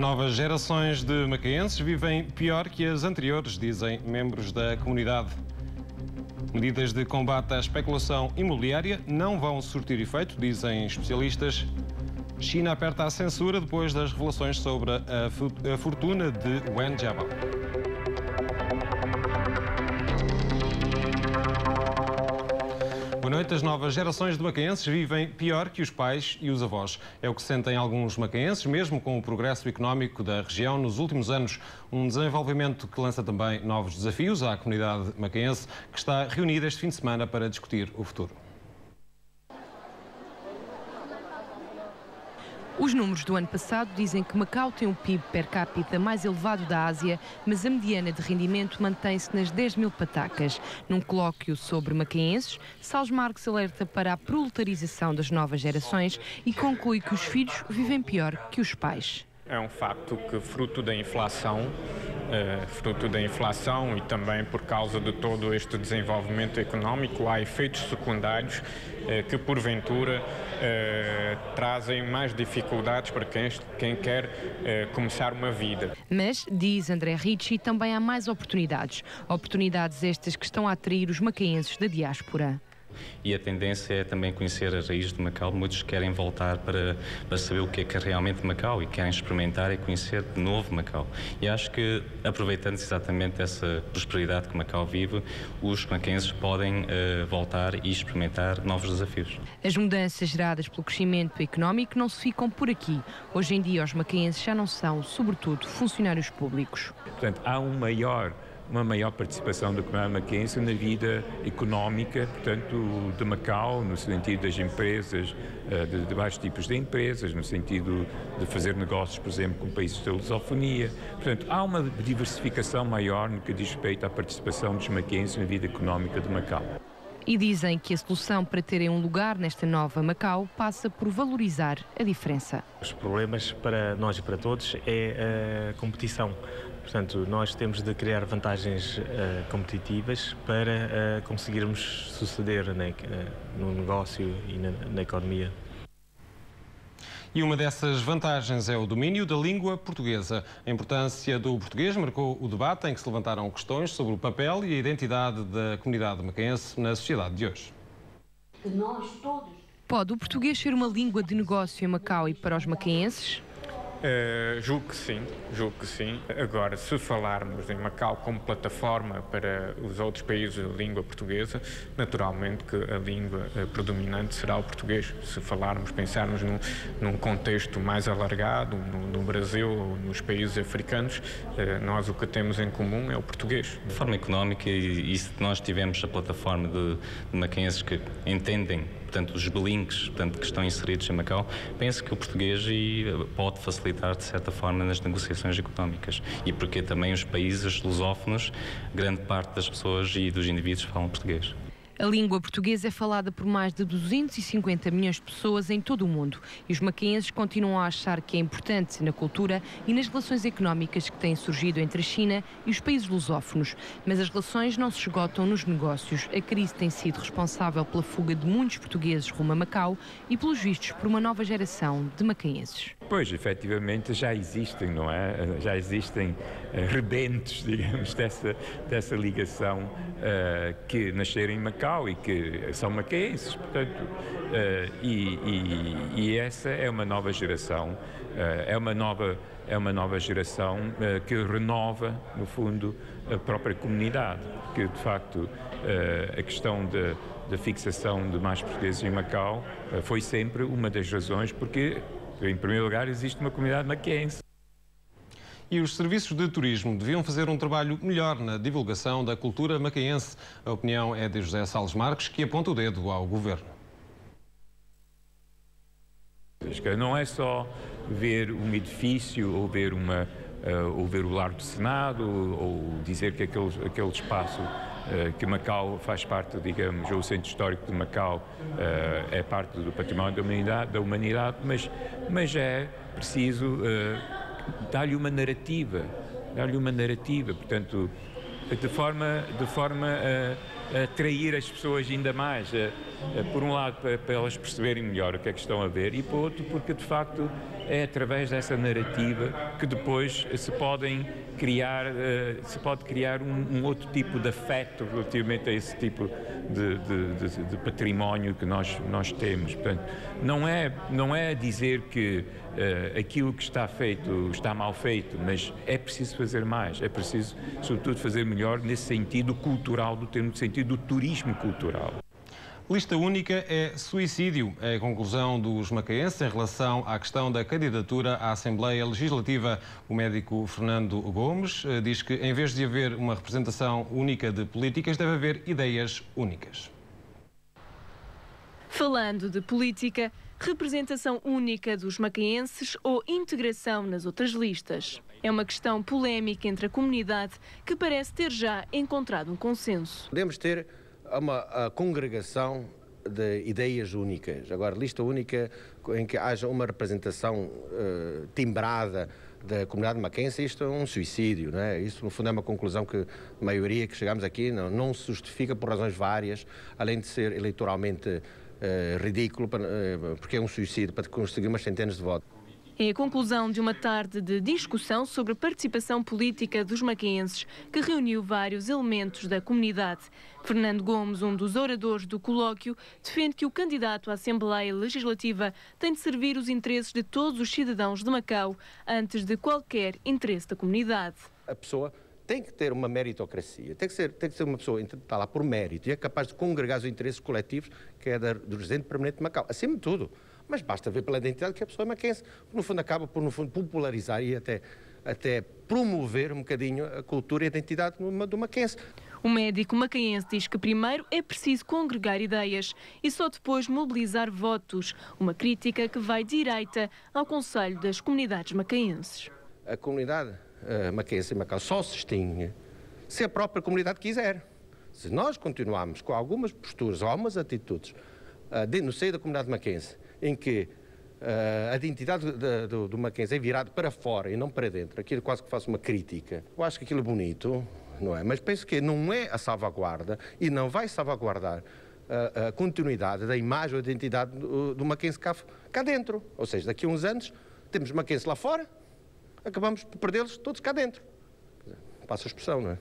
Novas gerações de macaenses vivem pior que as anteriores, dizem membros da comunidade. Medidas de combate à especulação imobiliária não vão surtir efeito, dizem especialistas. China aperta a censura depois das revelações sobre a fortuna de Wen Jiabao. Boa noite. As novas gerações de macaenses vivem pior que os pais e os avós. É o que sentem alguns macaenses, mesmo com o progresso económico da região nos últimos anos. Um desenvolvimento que lança também novos desafios à comunidade macaense, que está reunida este fim de semana para discutir o futuro. Os números do ano passado dizem que Macau tem o PIB per capita mais elevado da Ásia, mas a mediana de rendimento mantém-se nas 10 mil patacas. Num colóquio sobre macaenses, Salles Marques alerta para a proletarização das novas gerações e conclui que os filhos vivem pior que os pais. É um facto que, fruto da inflação e também por causa de todo este desenvolvimento económico, há efeitos secundários que, porventura, trazem mais dificuldades para quem quer começar uma vida. Mas, diz André Ricci, também há mais oportunidades. Oportunidades estas que estão a atrair os macaenses da diáspora. E a tendência é também conhecer as raízes de Macau. Muitos querem voltar para saber o que é realmente Macau e querem experimentar e conhecer de novo Macau. E acho que, aproveitando exatamente essa prosperidade que Macau vive, os macaenses podem voltar e experimentar novos desafios. As mudanças geradas pelo crescimento económico não se ficam por aqui. Hoje em dia, os macaenses já não são, sobretudo, funcionários públicos. Portanto, há uma maior participação da comunidade macaense na vida económica, portanto, de Macau, no sentido das empresas, de vários tipos de empresas, no sentido de fazer negócios, por exemplo, com países da lusofonia. Portanto, há uma diversificação maior no que diz respeito à participação dos macaenses na vida económica de Macau. E dizem que a solução para terem um lugar nesta nova Macau passa por valorizar a diferença. Os problemas para nós e para todos é a competição. Portanto, nós temos de criar vantagens competitivas para conseguirmos suceder no negócio e na economia. E uma dessas vantagens é o domínio da língua portuguesa. A importância do português marcou o debate em que se levantaram questões sobre o papel e a identidade da comunidade macaense na sociedade de hoje. Pode o português ser uma língua de negócio em Macau e para os macaenses? Julgo que sim. Agora, se falarmos em Macau como plataforma para os outros países de língua portuguesa, naturalmente que a língua predominante será o português. Se pensarmos num contexto mais alargado, no Brasil ou nos países africanos, nós o que temos em comum é o português. De forma económica, e se nós tivermos a plataforma de macaenses que entendem, portanto, os bilingues, portanto, que estão inseridos em Macau, penso que o português pode facilitar, de certa forma, nas negociações económicas. E porque também os países lusófonos, grande parte das pessoas e dos indivíduos falam português. A língua portuguesa é falada por mais de 250 milhões de pessoas em todo o mundo e os macaenses continuam a achar que é importante na cultura e nas relações económicas que têm surgido entre a China e os países lusófonos. Mas as relações não se esgotam nos negócios. A crise tem sido responsável pela fuga de muitos portugueses rumo a Macau e, pelos vistos, por uma nova geração de macaenses. Pois, efetivamente, já existem, não é? Já existem rebentos, digamos, dessa ligação que nasceram em Macau e que são macaenses, portanto, e essa é uma nova geração, é uma nova geração que renova, no fundo, a própria comunidade, porque, de facto, a questão da fixação de mais portugueses em Macau foi sempre uma das razões, porque, em primeiro lugar, existe uma comunidade macaense. E os serviços de turismo deviam fazer um trabalho melhor na divulgação da cultura macaense. A opinião é de José Salles Marques, que aponta o dedo ao governo. Não é só ver um edifício ou ver o Largo do Senado ou dizer que aquele espaço que Macau faz parte, digamos, ou o Centro Histórico de Macau é parte do património da humanidade, mas é preciso dar-lhe uma narrativa, portanto, de forma a atrair as pessoas ainda mais. Por um lado, para elas perceberem melhor o que é que estão a ver, e por outro, porque de facto é através dessa narrativa que depois se pode criar um outro tipo de afeto relativamente a esse tipo de património que nós temos. Portanto, não é dizer que aquilo que está feito está mal feito, mas é preciso fazer mais, é preciso, sobretudo, fazer melhor nesse sentido cultural do termo, no sentido do turismo cultural. Lista única é suicídio. É a conclusão dos macaenses em relação à questão da candidatura à Assembleia Legislativa. O médico Fernando Gomes diz que, em vez de haver uma representação única de políticas, deve haver ideias únicas. Falando de política, representação única dos macaenses ou integração nas outras listas? É uma questão polémica entre a comunidade que parece ter já encontrado um consenso. Podemos ter uma congregação de ideias únicas. Agora, lista única em que haja uma representação timbrada da comunidade maquense, isto é um suicídio, não é? Isso, no fundo, é uma conclusão que a maioria que chegamos aqui não se justifica por razões várias, além de ser eleitoralmente ridículo, porque é um suicídio para conseguir umas centenas de votos. É a conclusão de uma tarde de discussão sobre a participação política dos macaenses, que reuniu vários elementos da comunidade. Fernando Gomes, um dos oradores do colóquio, defende que o candidato à Assembleia Legislativa tem de servir os interesses de todos os cidadãos de Macau, antes de qualquer interesse da comunidade. A pessoa tem que ter uma meritocracia, tem que ser uma pessoa que está lá por mérito e é capaz de congregar os interesses coletivos, que é do residente permanente de Macau, acima de tudo. Mas basta ver pela identidade que a pessoa é maquense, que no fundo acaba por popularizar e até promover um bocadinho a cultura e a identidade do maquense. O médico macaense diz que primeiro é preciso congregar ideias e só depois mobilizar votos, uma crítica que vai direita ao Conselho das Comunidades Macaenses. A comunidade maquense em Macau só se extingue se a própria comunidade quiser. Se nós continuarmos com algumas posturas ou algumas atitudes no seio da comunidade maquense, em que a identidade do maquense é virada para fora e não para dentro, aquilo quase que faço uma crítica. Eu acho que aquilo é bonito, não é? Mas penso que não é a salvaguarda e não vai salvaguardar a continuidade da imagem ou da identidade do maquense cá dentro. Ou seja, daqui a uns anos temos maquense lá fora, acabamos por perdê-los todos cá dentro. Passa a expressão, não é?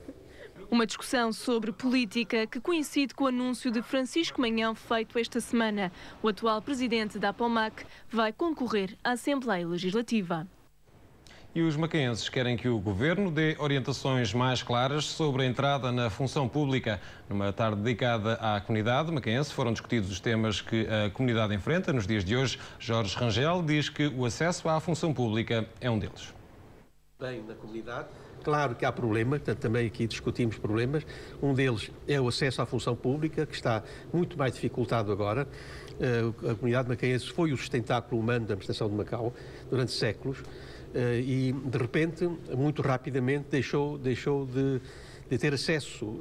Uma discussão sobre política que coincide com o anúncio de Francisco Manhão feito esta semana. O atual presidente da APOMAC vai concorrer à Assembleia Legislativa. E os macaenses querem que o governo dê orientações mais claras sobre a entrada na função pública. Numa tarde dedicada à comunidade macaense, foram discutidos os temas que a comunidade enfrenta nos dias de hoje. Jorge Rangel diz que o acesso à função pública é um deles. Bem, na comunidade, claro que há problemas, portanto, também aqui discutimos problemas. Um deles é o acesso à função pública, que está muito mais dificultado agora. A comunidade macaense foi o sustentáculo humano da administração de Macau durante séculos e, de repente, muito rapidamente deixou de ter acesso,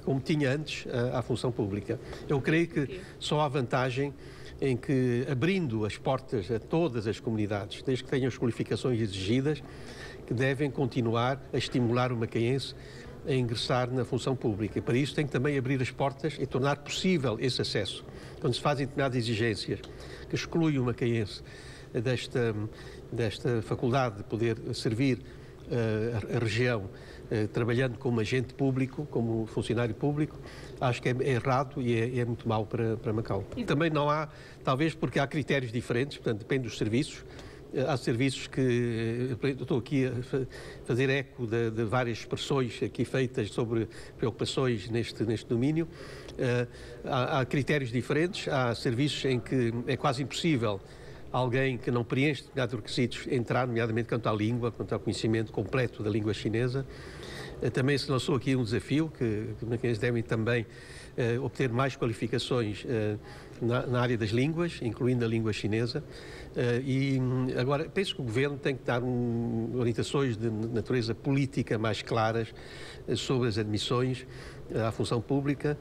como tinha antes, à função pública. Eu creio que só há vantagem em que, abrindo as portas a todas as comunidades, desde que tenham as qualificações exigidas, que devem continuar a estimular o macaense a ingressar na função pública. E para isso tem que também abrir as portas e tornar possível esse acesso. Quando se fazem determinadas exigências que excluem o macaense desta faculdade de poder servir a região trabalhando como agente público, como funcionário público, acho que é errado e é muito mau para Macau. E também não há, talvez porque há critérios diferentes, portanto depende dos serviços. Há serviços que, eu estou aqui a fazer eco de várias expressões aqui feitas sobre preocupações neste domínio. Há critérios diferentes, há serviços em que é quase impossível alguém que não preenche determinados requisitos entrar, nomeadamente quanto à língua, quanto ao conhecimento completo da língua chinesa. Também se lançou aqui um desafio que os macaenses devem também obter mais qualificações na área das línguas, incluindo a língua chinesa. E agora penso que o Governo tem que dar orientações de natureza política mais claras sobre as admissões à função pública.